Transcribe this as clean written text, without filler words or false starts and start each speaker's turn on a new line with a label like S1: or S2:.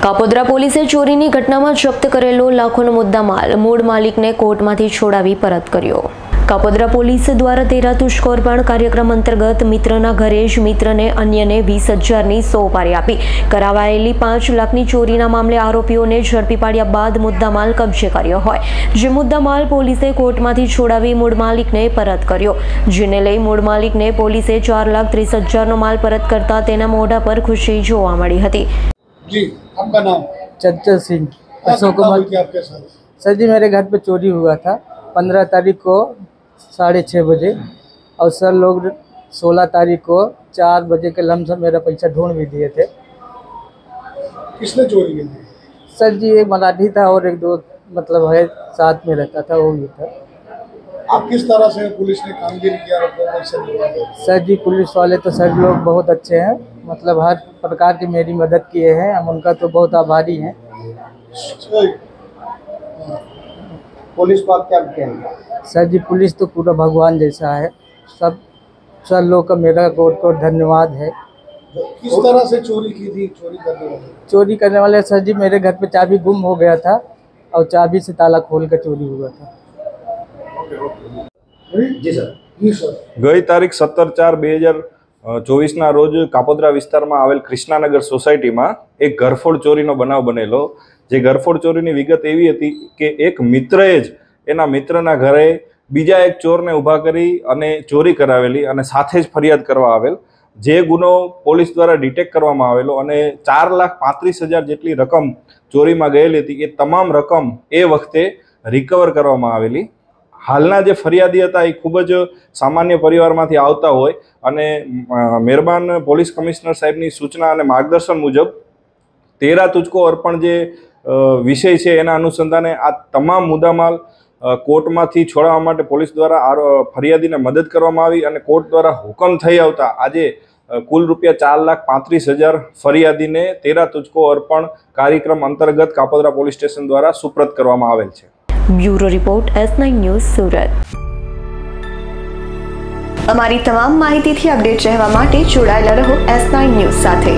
S1: કાપોદ્રા પોલીસે ચોરીની ઘટનામાં જપ્ત કરેલો લાખોનો મુદ્દામાલ મૂળ માલિકને કોર્ટમાંથી છોડાવી પરત કર્યો। કાપોદ્રા પોલીસ દ્વારા 13 તુષ્કોરપણ કાર્યક્રમ અંતર્ગત મિત્રના ઘરે જ મિત્રને અન્યને 20,000ની સોપારી આપી કરાવાયેલી 5 લાખની ચોરીના મામલે આરોપીઓને ઝડપી પાડ્યા બાદ મુદ્દામાલ કબજે કર્યો હોય, જે મુદ્દામાલ પોલીસે કોર્ટમાંથી છોડાવી મૂળ માલિકને પરત કર્યો, જેને લઈ મૂળ માલિકને પોલીસે 4,30,000નો માલ પરત કરતા तेना मोढ़ा पर खुशी जोवा मળી હતી।
S2: जी, आपका नाम?
S3: चंचल सिंह, अशोक कुमार।
S2: आपके साथ?
S3: सर जी, मेरे घर पे चोरी हुआ था 15 तारीख को 6:30 बजे, और सर लोग 16 तारीख को 4 बजे के लमसम मेरा पैसा ढूंढ भी दिए थे।
S2: किसने चोरी की थी?
S3: सर जी, एक मराठी था और एक दो मतलब है साथ में रहता था, वो भी था।
S2: आप किस तरह से पुलिस ने कामगिरी किया?
S3: सर जी, पुलिस वाले तो सर लोग बहुत अच्छे हैं, मतलब हर प्रकार की मेरी मदद किए हैं, हम उनका तो बहुत आभारी हैं।
S2: पुलिस को आप क्या कहेंगे?
S3: सर जी, पुलिस तो पूरा भगवान जैसा है, सब सर लोग का मेरा कोट धन्यवाद है।
S2: किस तरह से चोरी की थी?
S3: चोरी करने वाले सर जी, मेरे घर पे चाबी गुम हो गया था और चाबी से ताला खोल कर चोरी हुआ था।
S2: जी सर। जी सर।
S4: गई तारीख 17/4/2024 रोज कापोद्रा विस्तार में आवेल कृष्णानगर सोसायटी में एक घरफोड़ चोरी बनाव बनेलो, जे घरफोड़ चोरी विगत एवी हती के एक मित्रए ज एना मित्रना घरे बीजा एक चोर ने उभा करी अने चोरी करावेली अने साथे ज फरियाद करवा आवेल, जे गुनो पोलीस द्वारा डिटेक्ट करवामां आवेलो अने 4,35,000 जेटली रकम चोरी में गयेली हती। ए तमाम रकम ए वखते रिकवर करवामां आवेली। हालना जे फरियादी हता ए खूब ज सामान्य परिवारमांथी आवता होय अने मेहरबान पोलीस कमिश्नर साहेबनी सूचना अने मार्गदर्शन मुजब 13 तुचको अर्पण जे विषय छे एना अनुसंधाने आ तमाम मुद्दामाल कोर्टमांथी छोड़वा माटे पोलीस द्वारा फरियादीने मदद करवामां आवी अने कोर्ट द्वारा हुकम थई आवता आजे कुल रुपया 4,35,000 फरियादीने 13 तुचको अर्पण कार्यक्रम अंतर्गत कापोद्रा पोलीस स्टेशन द्वारा सुप्रत करवामां आवेल छे।
S1: ब्यूरो रिपोर्ट S9 न्यूज़ सूरत। अमारी तमाम माहितीथी अपडेट रहवा माटे जोडाયેલા રહો S9 न्यूज़ साथे।